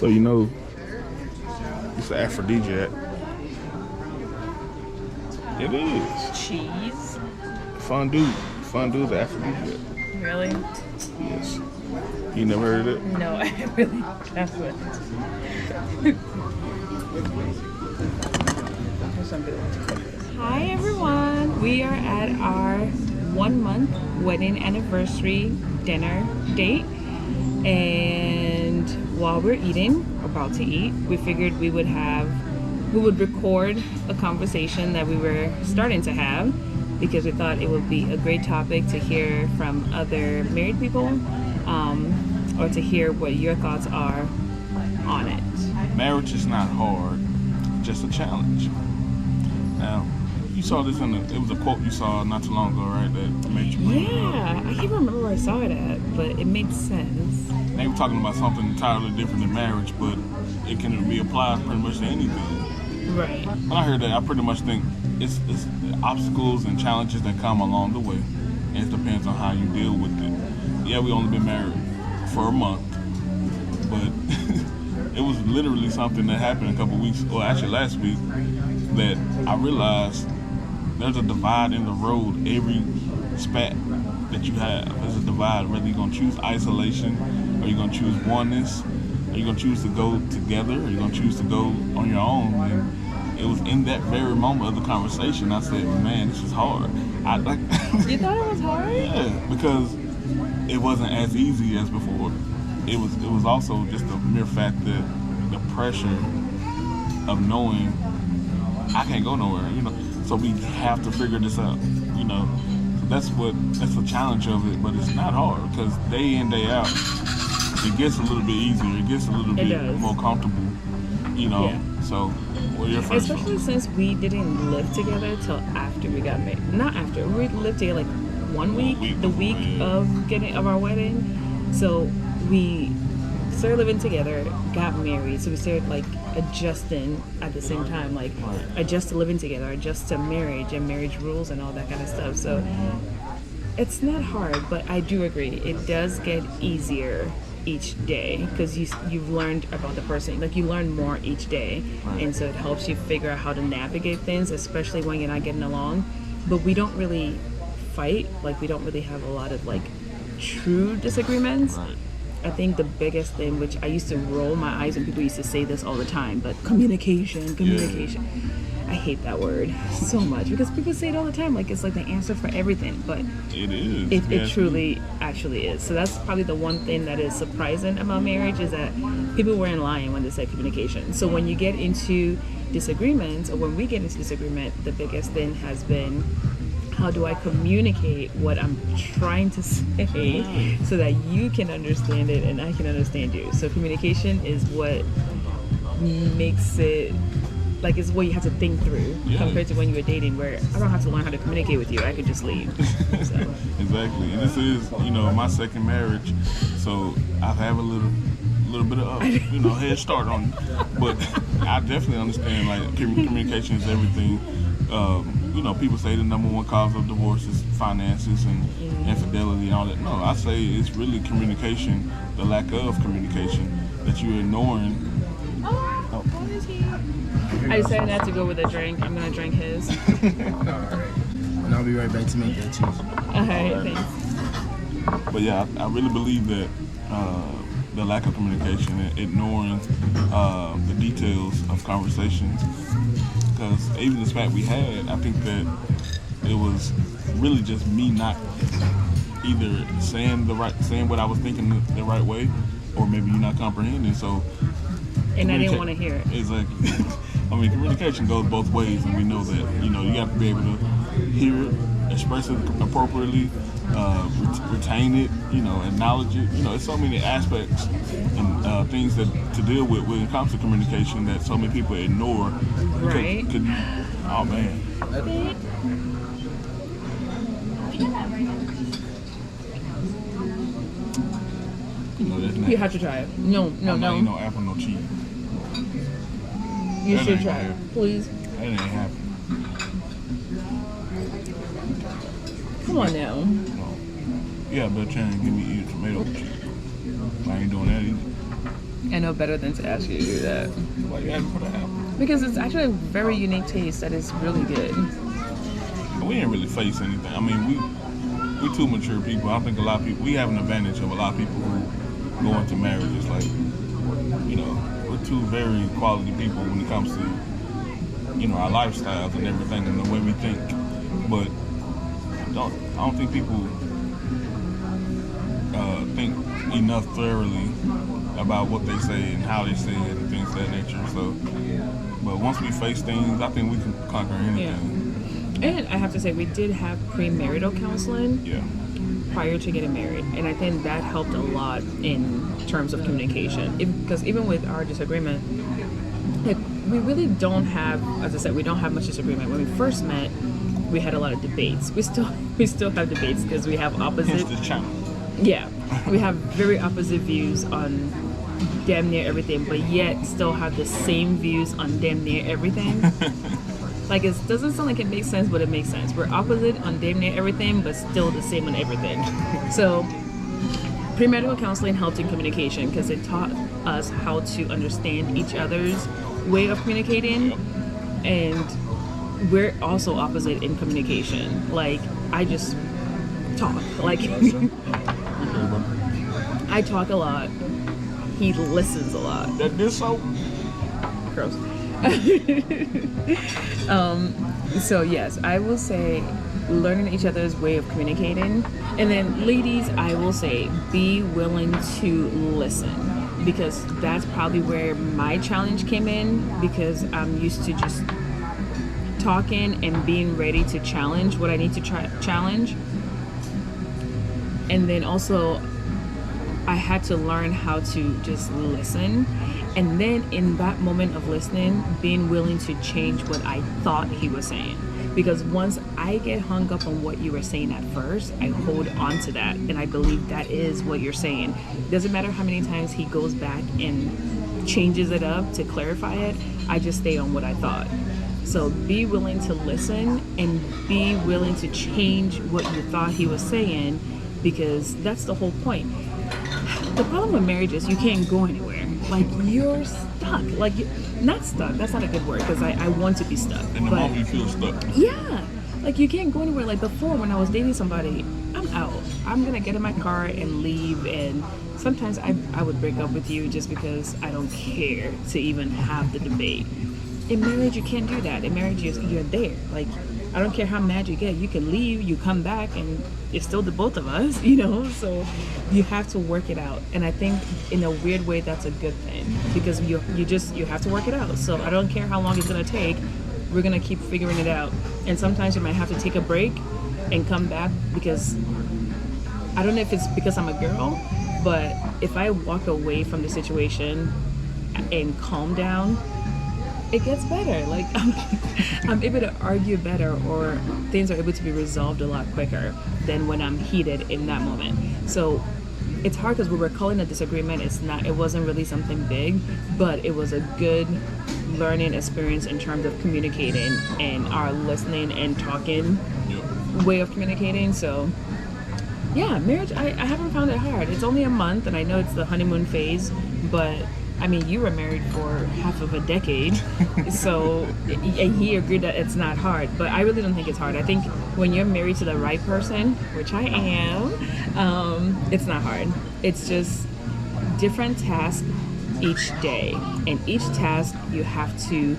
So you know, it's an aphrodisiac. It is. Cheese? Fondue. Fondue is an aphrodisiac. Really? Yes. You never heard of it? No, I really haven't. Hi everyone! We are at our 1 month wedding anniversary dinner date, and while we're eating, about to eat, we figured we would record a conversation that we were starting to have, because we thought it would be a great topic to hear from other married people, or to hear what your thoughts are on it. Marriage is not hard, just a challenge. Now, you saw this it was a quote you saw not too long ago, right? That made you. Yeah, I can't remember where I saw it at, but it made sense. They were talking about something entirely different than marriage, but it can be applied pretty much to anything. Right. When I heard that, I pretty much think it's obstacles and challenges that come along the way, and it depends on how you deal with it. Yeah, we only been married for a month, but it was literally something that happened a couple weeks, or actually last week, that I realized there's a divide in the road every spat that you have. There's a divide, whether you're going to choose isolation, or you're going to choose oneness, or you're going to choose to go together, or you're going to choose to go on your own. And it was in that very moment of the conversation I said, man, this is hard. You thought it was hard? Yeah, because it wasn't as easy as before. It was also just the mere fact that the pressure of knowing I can't go nowhere, so we have to figure this out, so that's the challenge of it. But it's not hard, because day in, day out, it gets a little bit easier, it gets a little bit more comfortable, Yeah. So what are your first Especially since we didn't live together till after we got married. Not after, we lived together like 1 week, the week of our wedding. So we started living together, got married, so we started like adjusting at the same time, like adjust to living together, adjust to marriage and marriage rules and all that kind of stuff. So it's not hard, but I do agree, it does get easier each day, because you've learned about the person, like you learn more each day, and so it helps you figure out how to navigate things, especially when you're not getting along. But we don't really fight, like we don't really have a lot of like true disagreements. I think the biggest thing, which I used to roll my eyes when people used to say this all the time, but communication. Yeah. I hate that word so much, because people say it all the time, like it's like the answer for everything, but it is. It truly actually is. So that's probably the one thing that is surprising about marriage, is that people weren't lying when they said communication. So when you get into disagreements, or when we get into disagreement, the biggest thing has been, how do I communicate what I'm trying to say so that you can understand it and I can understand you? So communication is what makes it, like, it's what you have to think through, compared to when you were dating, where I don't have to learn how to communicate with you, I could just leave. So. Exactly. And this is, my second marriage, so I have a little bit of head start on it. But I definitely understand, like, communication is everything. People say the number one cause of divorce is finances and infidelity and all that. No, I say it's really communication, the lack of communication, that you're ignoring. I decided not to go with a drink. I'm going to drink his. And I'll be right back to make that cheese. Alright, thanks. But yeah, I really believe that the lack of communication and ignoring the details of conversations, because even the spat we had, I think that it was really just me not either saying what I was thinking the right way, or maybe you not comprehending. So, and I didn't want to hear it. Exactly. Communication goes both ways, and we know that. You have to be able to hear it, express it appropriately, retain it, acknowledge it. It's so many aspects and things that to deal with when it comes to communication that so many people ignore. Right. Oh man. You have to try it. No. Ain't no apple, no cheese. You should try it, please. That ain't happening. Come on now. Yeah, but trying to give me either tomato or cheese. I ain't doing that either. I know better than to ask you to do that. Why you asking for the apple? Because it's actually a very unique taste that is really good. We didn't really face anything. I mean, we two mature people. I think a lot of people, we have an advantage of a lot of people who go into marriages. Like, you know, we're two very quality people when it comes to, you know, our lifestyles and everything and the way we think. But I don't think people think enough thoroughly about what they say and how they say it and things of that nature. So, but once we face things, I think we can conquer anything. Yeah. And I have to say, we did have premarital counseling prior to getting married. And I think that helped a lot in terms of communication. Because even with our disagreement, like, we really don't have, as I said, we don't have much disagreement. When we first met, we had a lot of debates. We still have debates because we have opposite. Hence the channel. Yeah, we have very opposite views on damn near everything, but yet still have the same views on damn near everything. Like, it doesn't sound like it makes sense, but it makes sense. We're opposite on damn near everything, but still the same on everything. So, premarital counseling helped in communication because it taught us how to understand each other's way of communicating, and we're also opposite in communication. Like, I just talk. Like, I talk a lot. He listens a lot. That this so gross. So yes, I will say learning each other's way of communicating. And then ladies, I will say be willing to listen, because that's probably where my challenge came in, because I'm used to just talking and being ready to challenge what I need to challenge. And then also I had to learn how to just listen. And then in that moment of listening, being willing to change what I thought he was saying. Because once I get hung up on what you were saying at first, I hold on to that. And I believe that is what you're saying. Doesn't matter how many times he goes back and changes it up to clarify it, I just stay on what I thought. So be willing to listen and be willing to change what you thought he was saying, because that's the whole point. The problem with marriage is you can't go anywhere. Like, you're stuck. Like, not stuck. That's not a good word, because I want to be stuck. In the moment you feel stuck. Yeah. Like, you can't go anywhere. Like, before, when I was dating somebody, I'm out. I'm going to get in my car and leave. And sometimes I would break up with you just because I don't care to even have the debate. In marriage, you can't do that. In marriage, you're there. Like, I don't care how mad you get. You can leave, you come back, and it's still the both of us, you know? So you have to work it out. And I think in a weird way, that's a good thing, because you have to work it out. So I don't care how long it's going to take. We're going to keep figuring it out. And sometimes you might have to take a break and come back, because I don't know if it's because I'm a girl, but if I walk away from the situation and calm down, it gets better. Like, I'm able to argue better, or things are able to be resolved a lot quicker than when I'm heated in that moment. So it's hard, because we were calling a disagreement. It wasn't really something big, but it was a good learning experience in terms of communicating and our listening and talking way of communicating. So yeah, marriage, I haven't found it hard. It's only a month, and I know it's the honeymoon phase, but I mean, you were married for half of a decade, so, and he agreed that it's not hard, but I really don't think it's hard. I think when you're married to the right person, which I am, it's not hard. It's just different tasks each day, and each task you have to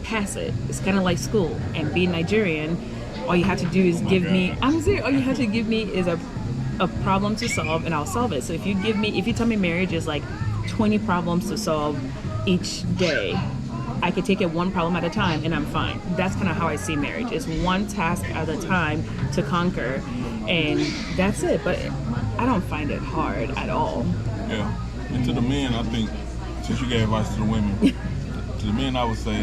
pass it. It's kind of like school, and being Nigerian, all you have to do is give me, I'm serious, all you have to give me is a problem to solve, and I'll solve it. So if you tell me marriage is like 20 problems to solve each day, I could take it one problem at a time and I'm fine. That's kind of how I see marriage. It's one task at a time to conquer, and that's it. But I don't find it hard at all. Yeah. And to the men, I think, since you gave advice to the women, to the men I would say,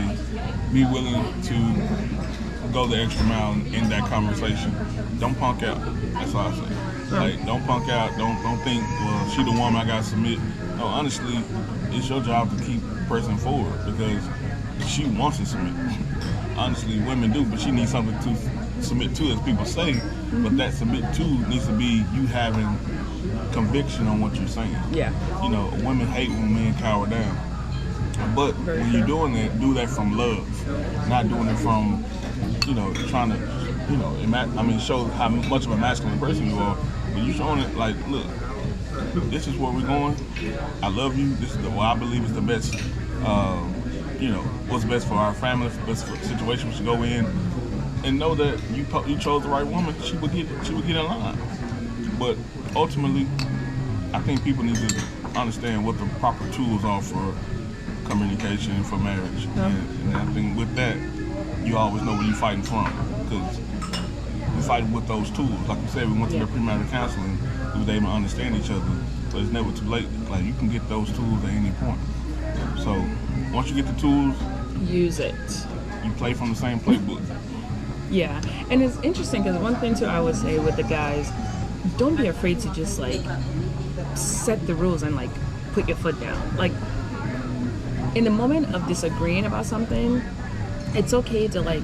be willing to go the extra mile in that conversation. Don't punk out. That's all I say. Like, don't punk out. Don't think, well, she the woman, I gotta submit. No, honestly, it's your job to keep pressing forward, because she wants to submit. Honestly, women do, but she needs something to submit to, as people say. But that submit to needs to be you having conviction on what you're saying. Yeah. You know, women hate when men cower down. But Very when true. you're doing that, do that from love, not doing it from, trying to, show how much of a masculine person you are. But you showing it like, look, this is where we're going. I love you. This is what I believe is the best. What's best for our family, best for the situation we should go in, and know that you chose the right woman. She would get in line. But ultimately, I think people need to understand what the proper tools are for communication and for marriage. And I think with that, you always know where you're fighting from, because we're fighting with those tools. Like you said, we went to the premarital counseling. We was able to understand each other, but it's never too late. Like, you can get those tools at any point. So once you get the tools, use it. You play from the same playbook. Yeah, and it's interesting because one thing too I would say with the guys, don't be afraid to just like set the rules and like put your foot down. Like, in the moment of disagreeing about something, it's okay to like,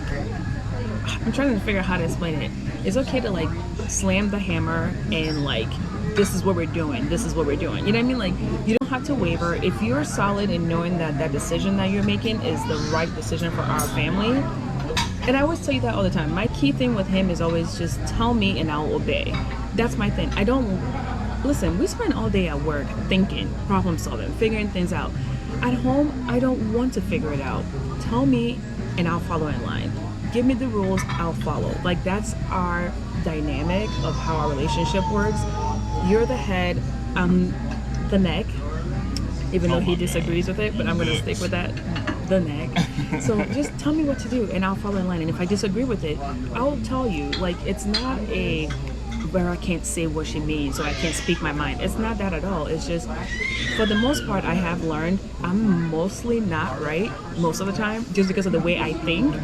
I'm trying to figure out how to explain it. It's okay to like slam the hammer and like, this is what we're doing. This is what we're doing. You know what I mean? Like, you don't have to waver. If you're solid in knowing that that decision that you're making is the right decision for our family, and I always tell you that all the time. My key thing with him is always just tell me and I'll obey. That's my thing. I don't, listen, we spend all day at work thinking, problem solving, figuring things out. At home, I don't want to figure it out. Tell me and I'll follow in line. Give me the rules, I'll follow. Like, that's our dynamic of how our relationship works. You're the head, I'm the neck, even though he disagrees with it, but I'm gonna stick with that, the neck. So just tell me what to do and I'll follow in line. And if I disagree with it, I'll tell you. Like, it's not a where I can't say what she means or I can't speak my mind. It's not that at all. It's just, for the most part, I have learned I'm mostly not right most of the time just because of the way I think.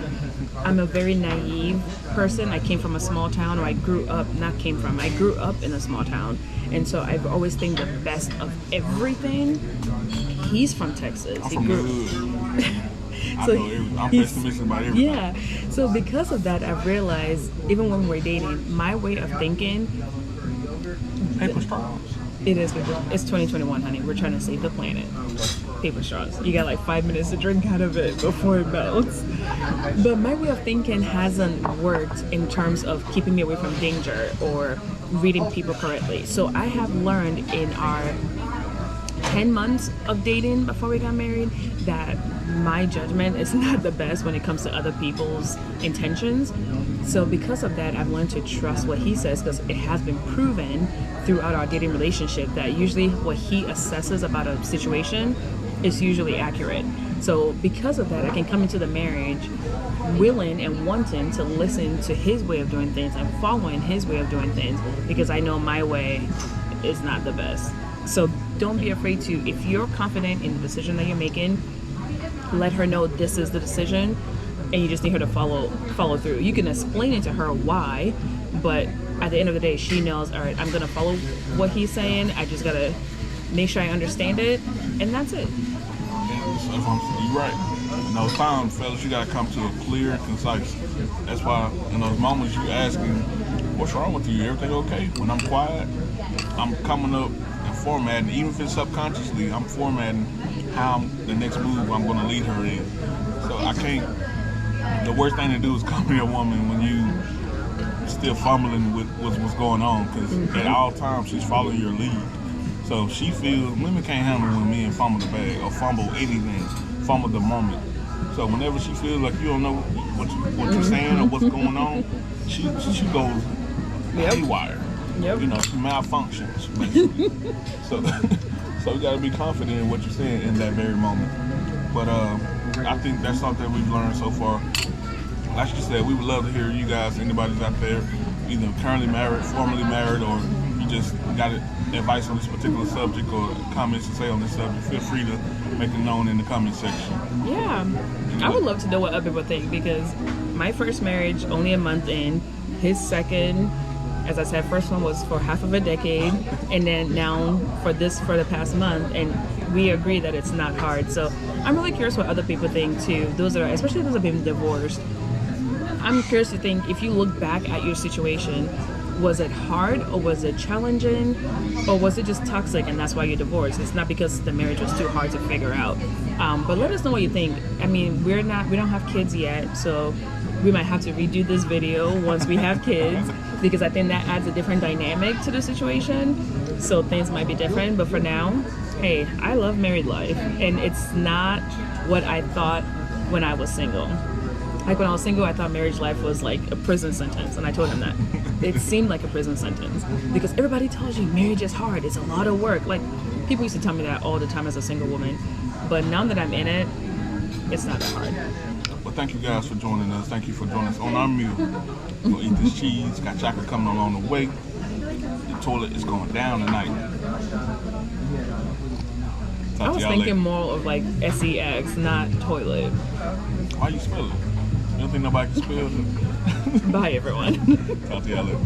I'm a very naive person. I came from a small town, or I grew up in a small town. And so I've always think the best of everything. He's from Texas. I'm from the hood. I'm pessimistic about everything. Yeah. So because of that, I've realized, even when we're dating, my way of thinking, Paper straws. it is, it's 2021, honey. We're trying to save the planet. Paper straws. You got like 5 minutes to drink out of it before it melts. But my way of thinking hasn't worked in terms of keeping me away from danger or reading people correctly. So I have learned in our 10 months of dating before we got married that my judgment is not the best when it comes to other people's intentions. So because of that, I've learned to trust what he says, because it has been proven throughout our dating relationship that usually what he assesses about a situation is usually accurate. So because of that, I can come into the marriage willing and wanting to listen to his way of doing things and following his way of doing things, because I know my way is not the best. So don't be afraid to, if you're confident in the decision that you're making, let her know this is the decision, and you just need her to follow through. You can explain it to her why, but at the end of the day, she knows, all right, I'm gonna follow what he's saying. I just gotta make sure I understand it, and that's it. You're right. In those times, fellas, you gotta come to a clear and concise. That's why in those moments you asking, what's wrong with you? Everything okay? When I'm quiet, I'm coming up and formatting, even if it's subconsciously, I'm formatting how the next move I'm gonna lead her in. So I can't, the worst thing to do is come to a woman when you still fumbling with what's going on, because at all times she's following your lead. So she feels, women can't handle when men fumble the bag or fumble anything, fumble the moment. So whenever she feels like you don't know what you're saying or what's going on, she goes haywire. Yep. You know, she malfunctions, basically. So you gotta be confident in what you're saying in that very moment. But I think that's something we've learned so far. Like you said, we would love to hear you guys, anybody's out there, either currently married, formerly married, or you just got advice on this particular subject or comments to say on this subject. Feel free to make it known in the comment section. Yeah, I would love to know what other people think, because my first marriage, only a month in, his second, as I said, first one was for half of a decade, and then now for the past month, and we agree that it's not hard. So I'm really curious what other people think too. Especially those that have been divorced. I'm curious to think, if you look back at your situation, Was it hard, or was it challenging, or was it just toxic and that's why you divorced? It's not because the marriage was too hard to figure out. But let us know what you think. I mean, we don't have kids yet, so we might have to redo this video once we have kids, because I think that adds a different dynamic to the situation. So things might be different, but for now, hey, I love married life, and it's not what I thought when I was single. Like when I was single, I thought marriage life was like a prison sentence, and I told him that. It seemed like a prison sentence because everybody tells you marriage is hard, it's a lot of work. Like people used to tell me that all the time as a single woman, but now that I'm in it, it's not that hard. Well, thank you guys for joining us. Thank you for joining us on our meal. We're gonna eat this cheese. Got chocolate coming along the way. The toilet is going down tonight. I was thinking more of like sex, not toilet. Why you spell it? You don't think nobody can spell it? Bye, everyone. Talk to y'all later.